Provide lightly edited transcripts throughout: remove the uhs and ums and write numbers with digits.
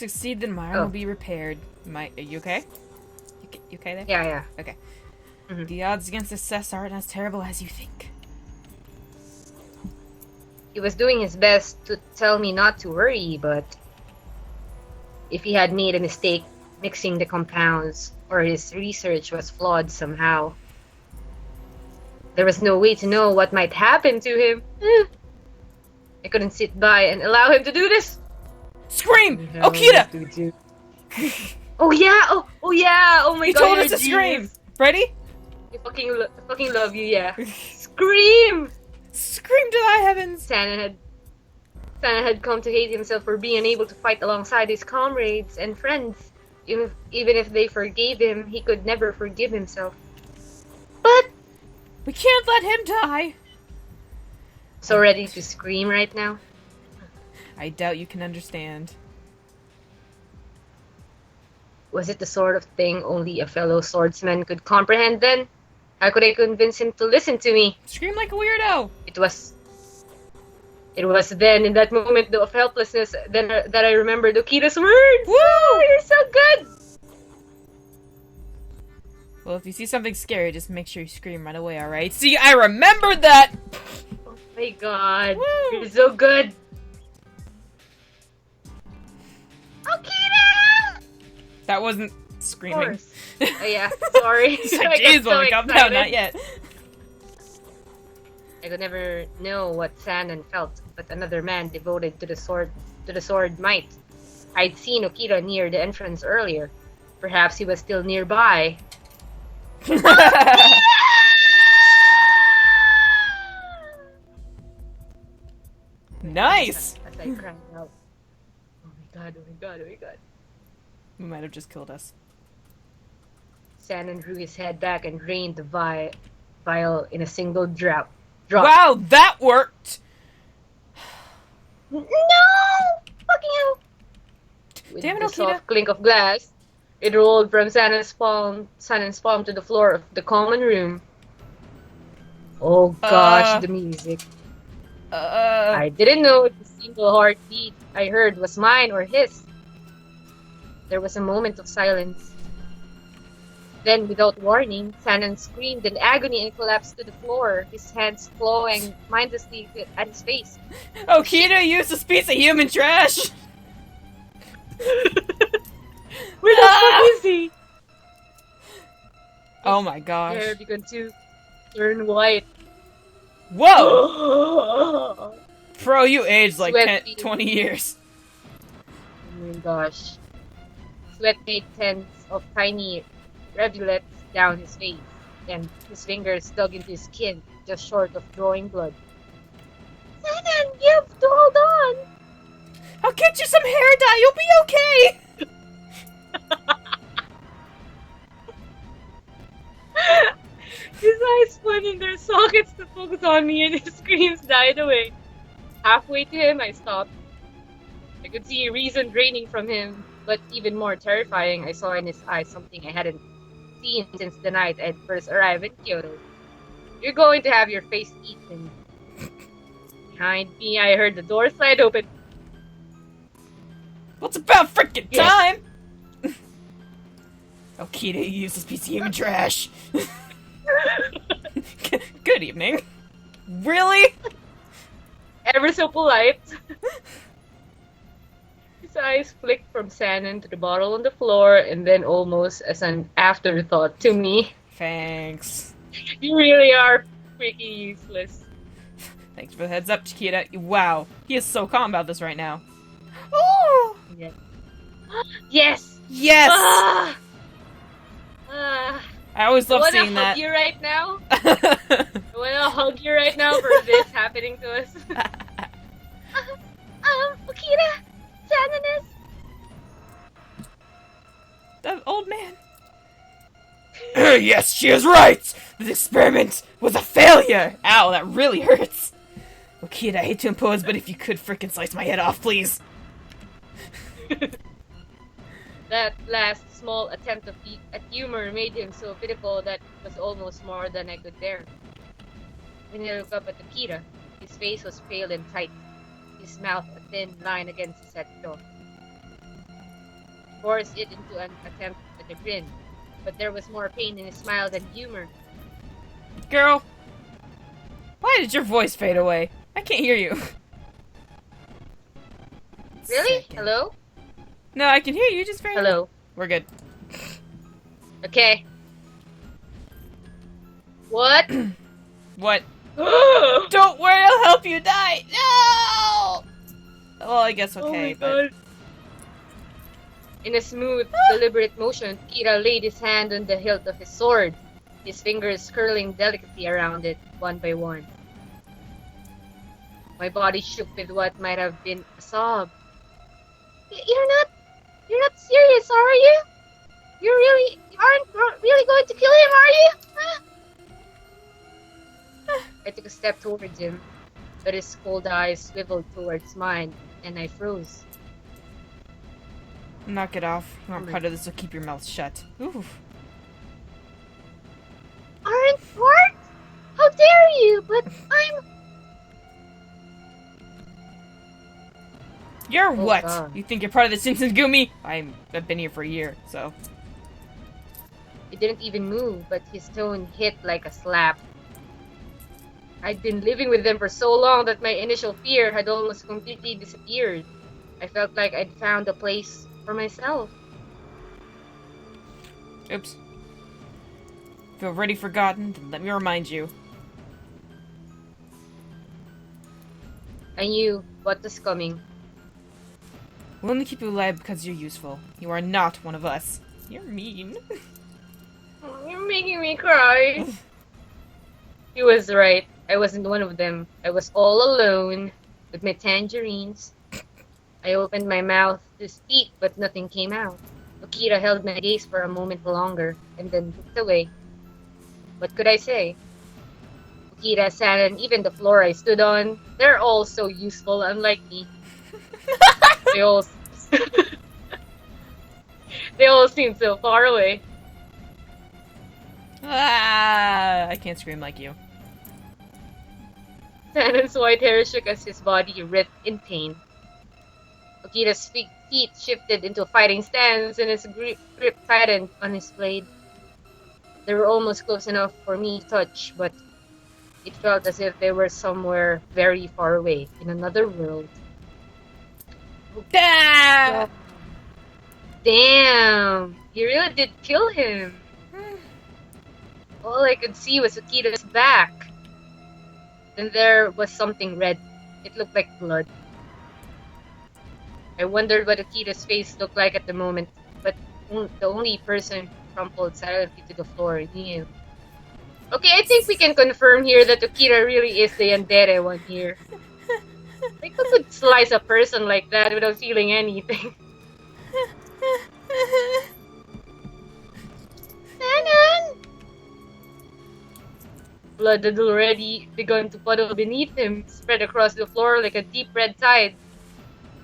succeed, then my arm will be repaired. Are you okay? You okay there? Yeah. Okay. Mm-hmm. The odds against success aren't as terrible as you think. He was doing his best to tell me not to worry, but if he had made a mistake mixing the compounds, or his research was flawed somehow, there was no way to know what might happen to him. I couldn't sit by and allow him to do this. Scream! Okita! Oh yeah! Oh yeah! Oh my god! He told us you're to a scream! genius. Ready? I fucking love you, yeah. Scream! Scream to the heavens! Sanan had come to hate himself for being unable to fight alongside his comrades and friends. Even if they forgave him, he could never forgive himself. But we can't let him die! So ready to scream right now? I doubt you can understand. Was it the sort of thing only a fellow swordsman could comprehend then? How could I convince him to listen to me? Scream like a weirdo! It was then, in that moment of helplessness, that I remembered Okita's words! Woo! You're so good! Well, if you see something scary, just make sure you scream right away, alright? See, I remembered that! Oh my god. Woo! You're so good! Okita! That wasn't screaming. Of course. Oh, yeah, sorry. It's like, jeez, when we come down, not yet. I could never know what Sanan felt, but another man devoted to the sword might. I'd seen Okita near the entrance earlier. Perhaps he was still nearby. Nice! As I cried out. Oh my god, oh my god, oh my god. He might have just killed us. Sanan drew his head back and drained the vial in a single drop. Wow, that worked! No! Fucking hell! With Damn it, the Okita. soft clink of glass, it rolled from Sanan's palm to the floor of the common room. Oh gosh, the music. I didn't know if the single heartbeat I heard was mine or his. There was a moment of silence. Then, without warning, Sanan screamed in agony and collapsed to the floor, his hands clawing mindlessly at his face. Okita used this piece of human trash! Where the fuck is he? Oh my gosh. Hair began to turn white. Whoa! Bro, you aged like Sweaty. 20 years. Oh my gosh. Sweat made tens of tiny rivulets down his face, and his fingers dug into his skin, just short of drawing blood. Sanan, you have to hold on! I'll get you some hair dye, you'll be okay! His eyes spun in their sockets to focus on me, and his screams died away. Halfway to him, I stopped. I could see reason draining from him, but even more terrifying, I saw in his eyes something I hadn't seen since the night I'd first arrived in Kyoto. You're going to have your face eaten. Behind me, I heard the door slide open. What's about freaking time? Okita, you use this piece of human trash. Good evening. Really? Ever so polite. His eyes flicked from Sanan to the bottle on the floor, and then almost as an afterthought to me. Thanks. You really are freaking useless. Thanks for the heads up, Chiquita. Wow, he is so calm about this right now. Oh! Yeah. Yes! Yes! Ah! I always love seeing I wanna hug you right now. I wanna hug you right now for this happening to us. Okita! Sanans! The old man. Yes, she is right! This experiment was a failure! Ow, that really hurts! Okita, I hate to impose, but if you could frickin' slice my head off, please. That last small attempt at humor made him so pitiful that it was almost more than I could bear. When I looked up at Okita, his face was pale and tight, his mouth a thin line against his set jaw. forced it into an attempt at a grin. But there was more pain in his smile than humor. Girl, why did your voice fade away? I can't hear you. Really? Second. Hello? No, I can hear you, just very... Hello. We're good. Okay. What? What? Don't worry, I'll help you die! No! Well, I guess okay, but... In a smooth, deliberate motion, Kira laid his hand on the hilt of his sword, his fingers curling delicately around it, one by one. My body shook with what might have been a sob. You're not serious, are you? You aren't really going to kill him, are you? I took a step towards him, but his cold eyes swiveled towards mine, and I froze. Knock it off. You aren't part of this, so keep your mouth shut. Oof. Aren't part? How dare you? But I'm... You're what? God. You think you're part of this Shinsengumi? I've been here for a year, so... He didn't even move, but his tone hit like a slap. I'd been living with them for so long that my initial fear had almost completely disappeared. I felt like I'd found a place for myself. Oops. If you've already forgotten, then let me remind you. I knew what was coming. We'll only keep you alive because you're useful. You are not one of us. You're mean. You're making me cry. He was right. I wasn't one of them. I was all alone with my tangerines. I opened my mouth to speak, but nothing came out. Okita held my gaze for a moment longer, and then looked away. What could I say? Okita, Sanan, even the floor I stood on, they're all so useful, unlike me. They all... they all seem so far away. Ah, I can't scream like you. Sanan's white hair shook as his body writhed in pain. Okita's feet shifted into a fighting stance and his grip tightened on his blade. They were almost close enough for me to touch, but it felt as if they were somewhere very far away, in another world. Ah! Damn! You really did kill him! All I could see was Okita's back. Then there was something red. It looked like blood. I wondered what Okita's face looked like at the moment, but the only person crumpled silently to the floor knew. Okay, I think we can confirm here that Okita really is the yandere one here. Like, who could slice a person like that without feeling anything? Sanan! Blood had already begun to puddle beneath him, spread across the floor like a deep red tide.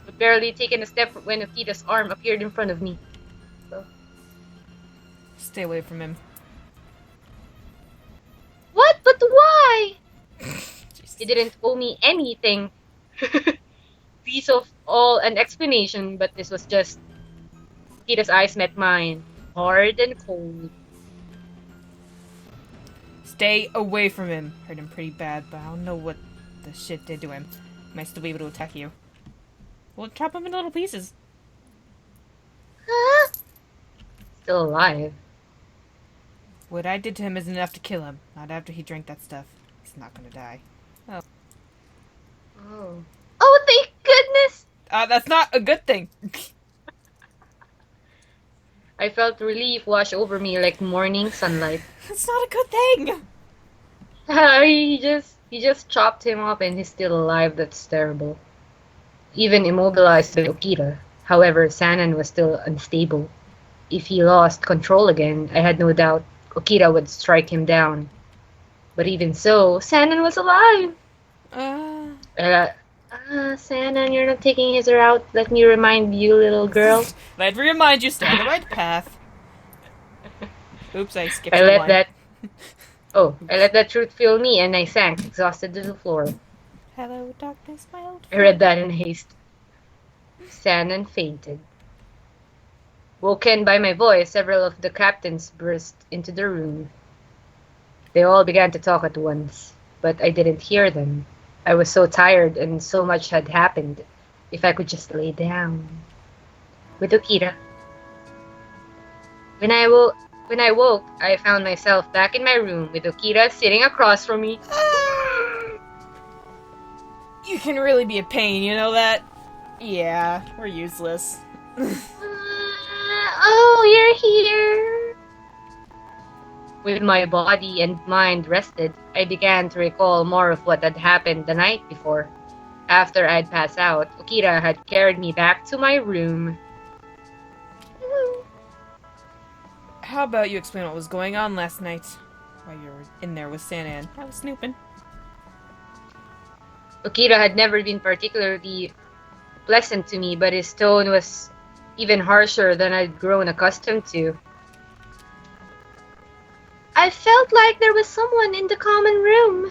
I'd barely taken a step when Okita's arm appeared in front of me. So. Stay away from him. What? But why? He didn't owe me anything. Piece of all an explanation, but this was just... Okita's eyes met mine, hard and cold. Stay away from him. Hurt him pretty bad, but I don't know what the shit did to him. He might still be able to attack you. We'll chop him into little pieces. Huh? Still alive. What I did to him isn't enough to kill him. Not after he drank that stuff. He's not gonna die. Oh. Oh. Oh, thank goodness! That's not a good thing. I felt relief wash over me like morning sunlight. That's not a good thing. He just chopped him up and he's still alive. That's terrible. Even immobilized by Okita. However, Sanan was still unstable. If he lost control again, I had no doubt Okita would strike him down. But even so, Sanan was alive! Sanan, you're not taking his route. Let me remind you, little girl. Let me remind you, stay on the right path. Oops, I skipped I the let line. that... Oh, I let that truth fill me and I sank, exhausted to the floor. Hello, darkness, my old I friend. read that in haste. Sanan fainted. Woken by my voice, several of the captains burst into the room. They all began to talk at once, but I didn't hear them. I was so tired and so much had happened. If I could just lay down. With Okita. When I woke, I found myself back in my room with Okita sitting across from me. You can really be a pain, you know that? Yeah, we're useless. Oh, you're here. With my body and mind rested, I began to recall more of what had happened the night before. After I'd passed out, Okita had carried me back to my room. How about you explain what was going on last night? While you were in there with Sanan. I was snooping. Okita had never been particularly pleasant to me, but his tone was even harsher than I'd grown accustomed to. I felt like there was someone in the common room.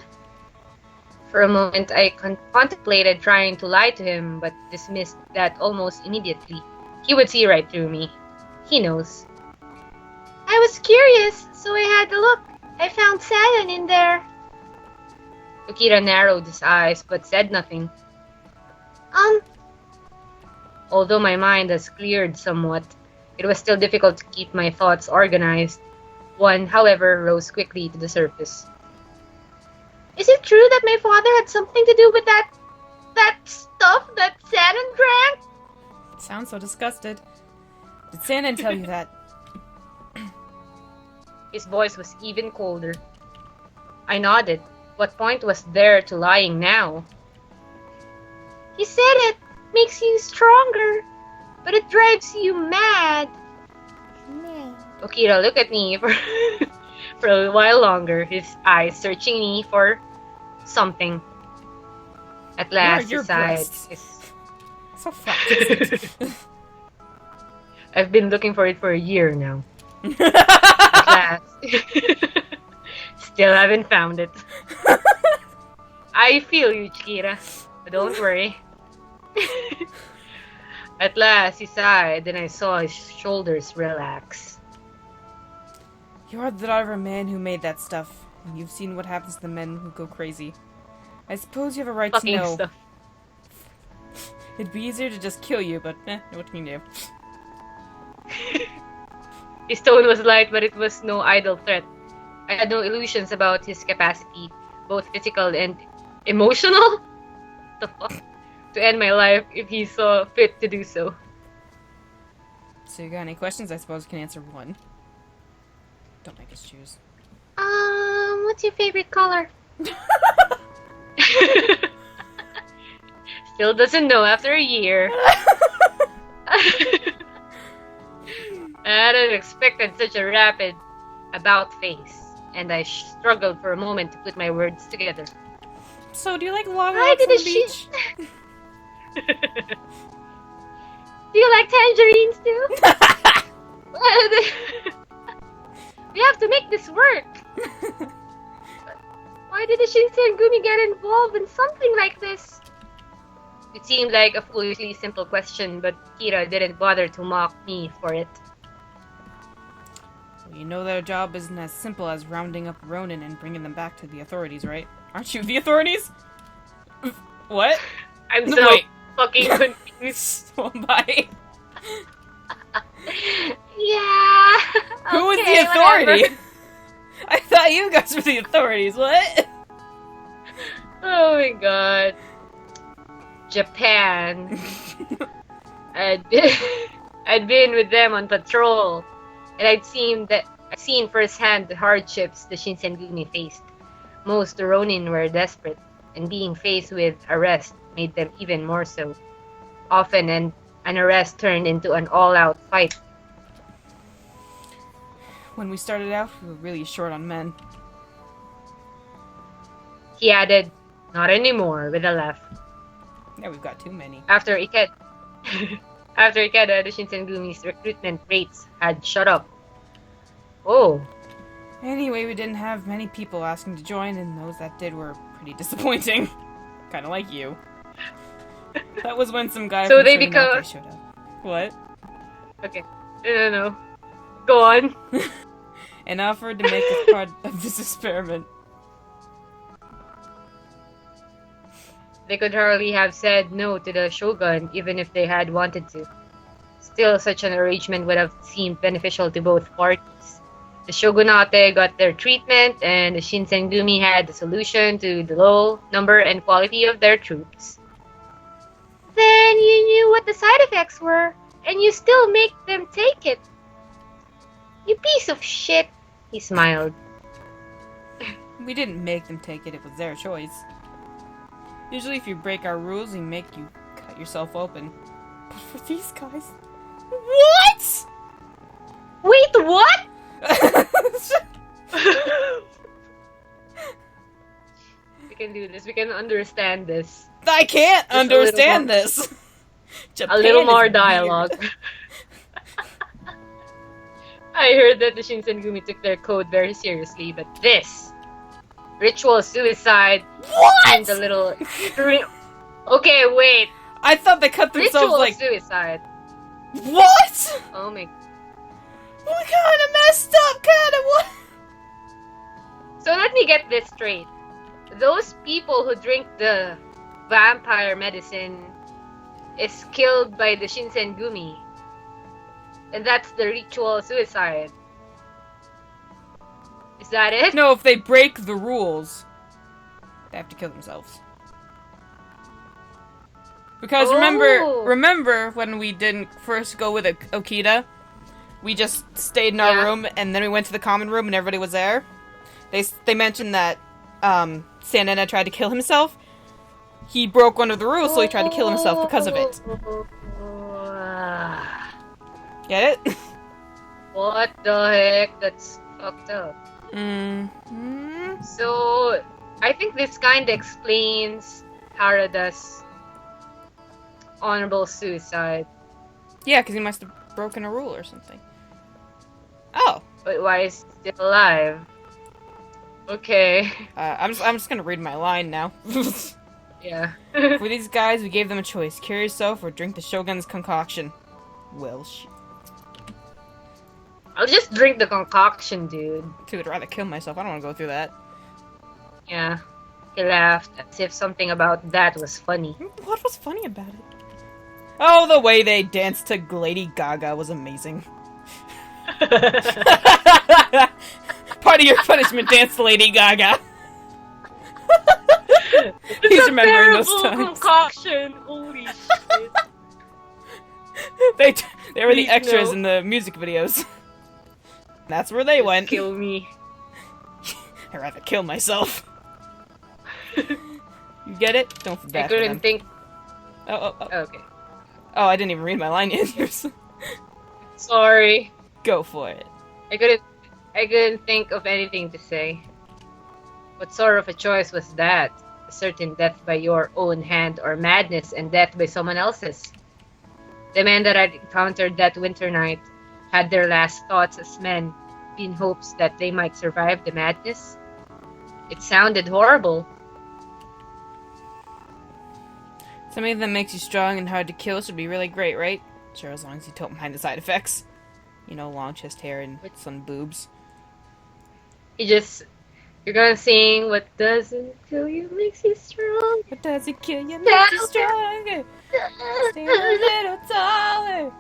For a moment, I contemplated trying to lie to him, but dismissed that almost immediately. He would see right through me. He knows. I was curious, so I had a look. I found Sanan in there. Okita narrowed his eyes, but said nothing. Although my mind has cleared somewhat, it was still difficult to keep my thoughts organized. One, however, rose quickly to the surface. Is it true that my father had something to do with that stuff that Sanan drank? Sounds so disgusted. Did Sanan tell you that? His voice was even colder. I nodded. What point was there to lying now? He said it makes you stronger, but it drives you mad. Okita looked at me for a while longer, his eyes searching me for something. At last, your he sighed. breasts. So fat. I've been looking for it for a year now. At last. Still haven't found it. I feel you, Chikira. But don't worry. At last, he sighed, and I saw his shoulders relax. You're the daughter of a man who made that stuff, and you've seen what happens to the men who go crazy. I suppose you have a right to know. Stuff. It'd be easier to just kill you, but what can you do? His tone was light, but it was no idle threat. I had no illusions about his capacity, both physical and emotional, the fuck, to end my life if he saw fit to do so. So you got any questions? I suppose you can answer one. Don't make us choose. What's your favorite color? Still doesn't know after a year. I hadn't expected such a rapid about face, and I struggled for a moment to put my words together. So, do you like long walks on the beach? Do you like tangerines too? We have to make this work. Why did the Shinsengumi get involved in something like this? It seemed like a foolishly simple question, but Kira didn't bother to mock me for it. Well, you know their job isn't as simple as rounding up Ronin and bringing them back to the authorities, right? Aren't you the authorities? What? I'm so fucking confused. So am I. Yeah. Who was the authority? Whatever. I thought you guys were the authorities. What? Oh my god. Japan. I'd been with them on patrol, and I'd seen firsthand the hardships the Shinsengumi faced. Most Ronin were desperate, and being faced with arrest made them even more so. Often an arrest turned into an all-out fight. When we started out, we were really short on men. He added, "Not anymore," with a laugh. Yeah, we've got too many. After Ikeda, the Shinsengumi's recruitment rates had shot up. Oh. Anyway, we didn't have many people asking to join, and those that did were pretty disappointing. Kind of like you. That was when some guy so from they become... showed up. What? Okay. No. Go on. And offered to make us part of this experiment. They could hardly have said no to the Shogun, even if they had wanted to. Still, such an arrangement would have seemed beneficial to both parties. The Shogunate got their treatment, and the Shinsengumi had the solution to the low number and quality of their troops. Then you knew what the side effects were, and you still make them take it. You piece of shit, he smiled. We didn't make them take it, it was their choice. Usually if you break our rules, we make you cut yourself open. But for these guys... What?! Wait, what?! We can do this, we can understand this. I can't Just understand this! A little Japan more is dialogue. weird. I heard that the Shinsengumi took their code very seriously, but this ritual suicide What?! seemed a little... Okay, wait. I thought they cut themselves Ritual like... suicide. What?! Oh my... What kind of messed up kind of what? So let me get this straight. Those people who drink the vampire medicine is killed by the Shinsengumi. And that's the ritual suicide. Is that it? No, if they break the rules, they have to kill themselves. Because remember when we didn't first go with Okita? We just stayed in our room, and then we went to the common room, and everybody was there. They mentioned that Sanana tried to kill himself. He broke one of the rules, so he tried to kill himself because of it. Get it? What the heck? That's fucked up. Mm-hmm. So, I think this kinda explains Harada's honorable suicide. Yeah, because he must have broken a rule or something. Oh. But why is he still alive? Okay. I'm just gonna read my line now. Yeah. For these guys, we gave them a choice. Cure yourself or drink the Shogun's concoction. Well, shit. I'll just drink the concoction, dude. Dude, I'd rather kill myself. I don't want to go through that. Yeah. He laughed as if something about that was funny. What was funny about it? Oh, the way they danced to Lady Gaga was amazing. Part of your punishment, dance to Lady Gaga. He's remembering those times. Concoction. Holy shit. They were the Please, extras no. in the music videos. That's where they went. Kill me. I'd rather kill myself. You get it? Don't feel bad I for couldn't them. think. Oh. Okay. Oh, I didn't even read my line yet. Sorry. Go for it. I couldn't think of anything to say. What sort of a choice was that? A certain death by your own hand or madness and death by someone else's? The men that I'd encountered that winter night had their last thoughts as men in hopes that they might survive the madness. It sounded horrible. Something that makes you strong and hard to kill should be really great, right? Sure, as long as you don't mind the side effects. You know, long chest hair and some boobs. You're gonna sing what doesn't kill you makes you strong. What doesn't kill you makes you stronger. Stand a little taller.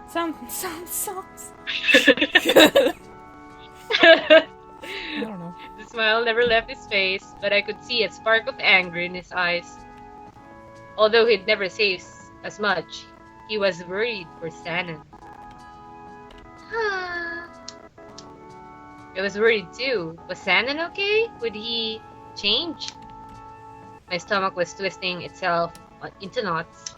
Some songs. I don't know. The smile never left his face, but I could see a spark of anger in his eyes. Although he'd never say as much, he was worried for Sanans. I was worried too. Was Sanan okay? Would he change? My stomach was twisting itself into knots.